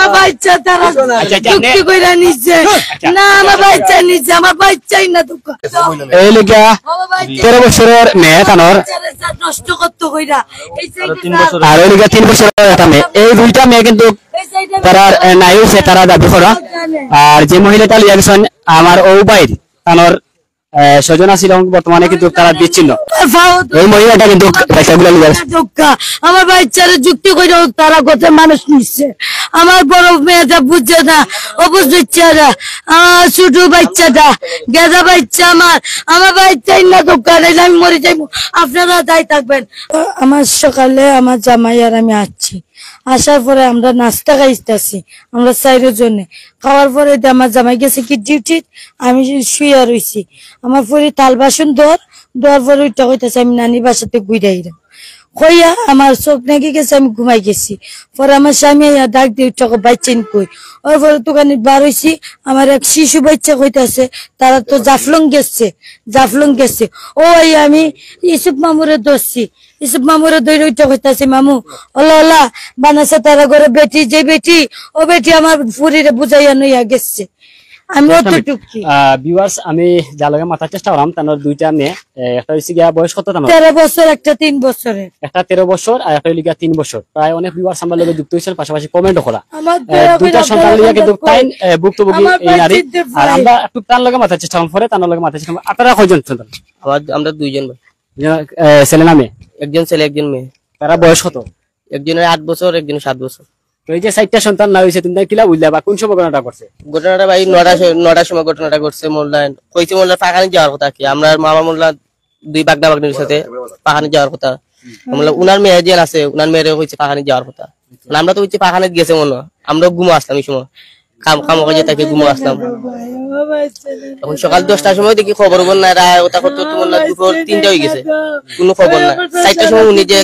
আমার বাচ্চা তারা চুক্তি কইরা নিছে না আমার বাচ্চা নিছে আমার বাচ্চাই না দুঃখ এই লিগা 13 বছরের মেয়ে তানোর নষ্ট করতে কইরা আর এই লিগা 3 বছরের একটা মেয়ে এই দুইটা মেয়ে কিন্তু তারা নাই হইছে তারা দাবি করা আর যে মহিলাটা লিয়া গেছেন আমার ও বাইর তানোর সজন ছিল বর্তমানে কিন্তু তারা বিচ্ছিন্ন এই মহিলাটা কিন্তু আমার বাচ্চারা যুক্তি করে তারা গোটা মানুষ নিচ্ছে আমার বড় মেয়েটা বুঝছে না ও বুঝছে না আমার ছোট বাচ্চাটা গেদা বাচ্চা আমার বাচ্চাই না দোকান আমি মরে যাইব আপনারা দায়ী থাকবেন আমার সকালে আমার জামাই আর আমি আসছি আসার পরে আমরা নাস্তা খাইতেছি আমরা 4 জনে খাওয়ার পরে আমার জামাই গেছে কি ডিউটি আমি শুয়ে রইছি আমার পরে থাল বাসন দেওয়ার পরে ওইটা কইতেছে আমি নানির বাসাতে ঘুরাইলাম কইয়া আমার চোখ নাকি গেছে আমি ঘুমাই গেছি পরে আমার স্বামী ডাক দিয়ে উঠে বাচ্চা কই ওর পরে দোকানে বার হইছি আমার এক শিশু বাচ্চা কইতাছে তারা তো জাফলং গেছে ওই আমি ইসুফ মামুরে ধরছি ইসুফ মামুরে ধরে উঠে কইতাছে মামু ওলা ওলা বানাছে তারা ঘরে বেটি যে বেটি ও বেটি আমার ফুরিরে বুঝাইয়া নইয়া গেছে আমি অতটুকু ভিউয়ার্স আমি জালগে মাথার চেষ্টা করলাম তানোর দুইটা মেয়ে একটা হইছে গিয়া বয়স কত তানোর 13 বছর একটা 3 বছরের একটা 13 বছর আর একটা হইছে গিয়া 3 বছর প্রায় অনেক ভিউয়ার্স আমার লগে যুক্ত হইছেন পাশাপাশি কমেন্টও করা দুইটা সন্তান লিয়া কিন্তু টাইম ভুক্তভোগী এই নারী আর আমরা একটু তার লগে মাথার চেষ্টা করলাম পরে তানোর লগে মাথার চেষ্টা আপনারা কয়জন সন্তান আমরা দুইজন ভাই ছেলে না মেয়ে একজন ছেলে একজন মেয়ে তারা বয়স কত একজনের 8 বছর একজনের 7 বছর তো এই যে 4টা সন্তান না হইছে তুমি কিলা বুঝলা বা কোন সময় ঘটনাটা করছে ঘটনাটা ভাই 9টার সময় ঘটনাটা ঘটছে মোল্লান কইছে মোল্লার পাখানি যাওয়ার কথা কি আমরা মামা মোল্লা দুই বাগদা বাগনির সাথে পাখানি যাওয়ার কথা মোল্লা উনার মেয়ে যে আছে উনার মেয়েরে কইছে পাখানি যাওয়ার কথা আমরা তো কইছে পাখানি গেছে মনে আমরা ঘুমো আসলাম এই সময় কাম কাজে তাকে ঘুমো আসলাম তখন সকাল 10টার সময় দেখি খবর না ওটা কত মোল্লা দুপুর 3টা হয়ে গেছে কোনো খবর না 4টার সময় উনি যে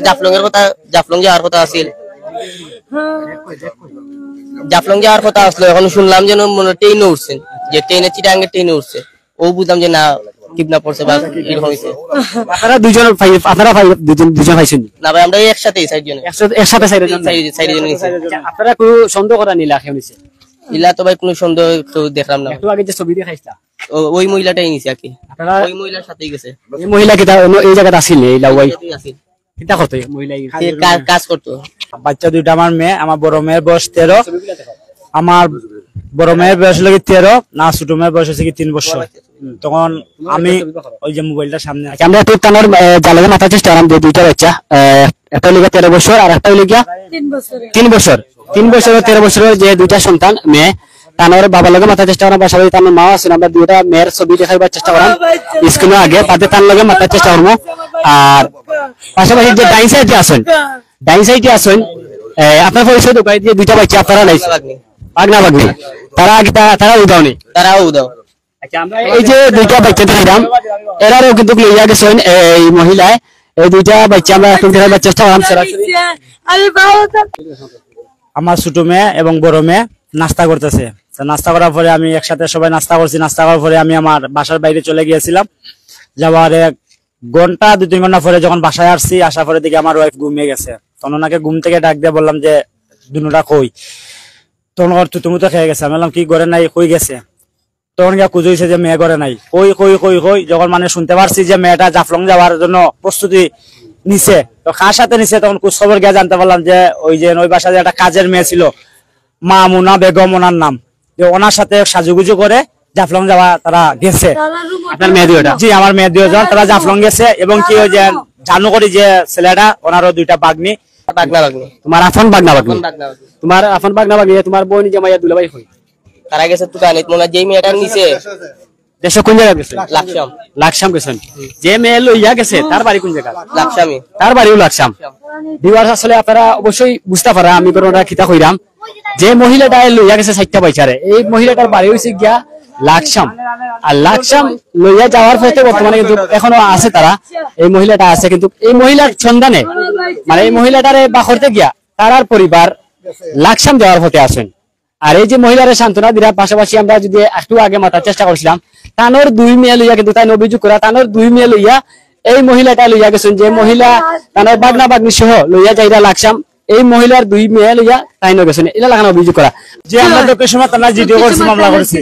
জাফলং যাওয়ার কথা আছিল জাফলং যাওয়ার কথা আসলো এখন শুনলাম যেন ট্রেনে উঠছেন যে ট্রেনে চিটাঙ্গে ট্রেনে উঠছে ও বুঝলাম যে না কিডন্যাপ করছে বা এরকম হয়েছে আপনারা আপনারা দুজন পাইছেন না ভাই আমরা একসাথে 4 জন একসাথে 4 জন আপনারা কোনো সন্দেহ করা নিলা কেউ নিছে ইলা তো ভাই কোনো সন্দেহ দেখলাম না একটু আগে যে ছবি দেখাইছিলা ওই মহিলাটাই নিছে আর কি আপনারা ওই মহিলার সাথেই গেছে এই মহিলা কি এই জায়গাতে আছিল এই লাউই কিটা করতে মহিলা কাজ করতো বাচ্চা দুইটা আমার মেয়ে আমার বড় মেয়ের বয়স 13 আমার বড় মেয়ের বয়স লাগে 13 না ছোট মেয়ের বয়স হচ্ছে কি 3 বছর তখন আমি ওই যে মোবাইলটা সামনে আমরা একটু তানোর জালগে মাথার চেষ্টা করলাম যে দুইটা বাচ্চা একটা লিগা 13 বছর আর একটা লিগা 3 বছর 3 বছর 13 বছরের যে দুইটা সন্তান মেয়ে তানোর বাবার লগে মাথার চেষ্টা করলাম পাশাপাশি তানোর মা আছেন আমরা দুইটা মেয়ের ছবি দেখাইবার চেষ্টা করলাম স্ক্রিনে আগে তাতে তার লগে মাথার চেষ্টা করবো আর পাশাপাশি যে ডাইন সাইডে আছেন আপনার পরিচয় দোকানে দিয়ে দুইটা বাচ্চা আপনারা লাইছে বাগনা বাগনি তারা উদাওনি তারাও উদাও আচ্ছা আমরা এই যে দুইটা বাচ্চা দেখলাম এরাও কিন্তু লইয়া গেছেন এই মহিলায় এই দুইটা বাচ্চা আমরা এখন দেখাবার চেষ্টা করলাম সরাসরি আমার ছোট মেয়ে এবং বড় মেয়ে নাস্তা করতেছে নাস্তা করার পরে আমি একসাথে সবাই নাস্তা করছি নাস্তা করার পরে আমি আমার বাসার বাইরে চলে গিয়েছিলাম যাওয়ার 1 ঘন্টা 2-3 ঘন্টা পরে যখন বাসায় আসছি আসার পরে দেখি আমার ওয়াইফ ঘুমিয়ে গেছে তখন ওনাকে ঘুম থেকে ডাক দিয়ে বললাম যে দুনুটা কই তখন ওর তুতুমুতো খেয়ে গেছে আমি বললাম কি ঘরে নাই কই গেছে তখন গিয়া খুঁজেছে যে মেয়ে ঘরে নাই কই যখন মানে শুনতে পারছি যে মেয়েটা জাফলং যাওয়ার জন্য প্রস্তুতি নিছে তো কার সাথে নিছে তখন খোঁজ খবর গিয়ে জানতে পারলাম যে ওই যে ওই বাসায় একটা কাজের মেয়ে ছিল মামুনা বেগম ওনার নাম যে ওনার সাথে সাজুগুজু করে জাফলং যাওয়া তারা গেছে আপনার মেয়ে দুইটা জি আমার মেয়ে 2 জন তারা জাফলং গেছে এবং কি ওই যে জানু করি যে ছেলেটা ওনারও 2টা বাগনি তোমার আফন বাগনা বাগনি তোমার আফন বাগনা বাগনি তোমার বোন জামাইয়া দুলাভাই হই তারা গেছে দোকানে মোলা যেই মেয়েটা নিছে দেশে কোন জায়গা গেছে লাকসাম গেছেন যে মেয়ে লইয়া গেছে তার বাড়ি কোন জায়গা লাকসামে তার বাড়িও লাকসাম ভিউয়ার্স আসলে আপনারা অবশ্যই বুঝতে পারা আমি কোনটা খিতা কইরাম যে মহিলাটা লইয়া গেছে 4টা বাচ্চারে এই মহিলাটার বাড়ি হইছে গিয়া লাকসাম আর লাকসাম লইয়া যাওয়ার পথে বর্তমানে কিন্তু এখনো আছে তারা এই মহিলাটা আছে কিন্তু এই মহিলার সন্ধানে মানে এই মহিলাটারে বাখরতে গিয়া তারার পরিবার লাকসাম যাওয়ার পথে আছেন আর এই যে মহিলারে সান্ত্বনা দিরা পাশাপাশি আমরা যদি একটু আগে মাথার চেষ্টা করছিলাম তানোর 2 মেয়ে লইয়া কিন্তু তাই অভিযোগ করা তানোর 2 মেয়ে লইয়া এই মহিলাটা লইয়া গেছেন যে মহিলা তানোর বাগনা বাগনি সহ লইয়া যাইরা লাকসাম এই মহিলার 2 মেয়ে লইয়া তাইনো গেছেন, এটা লাগানো অভিযোগ করা। যে আমরা তো সময় তারা জিডিও করছি, মামলা করছি।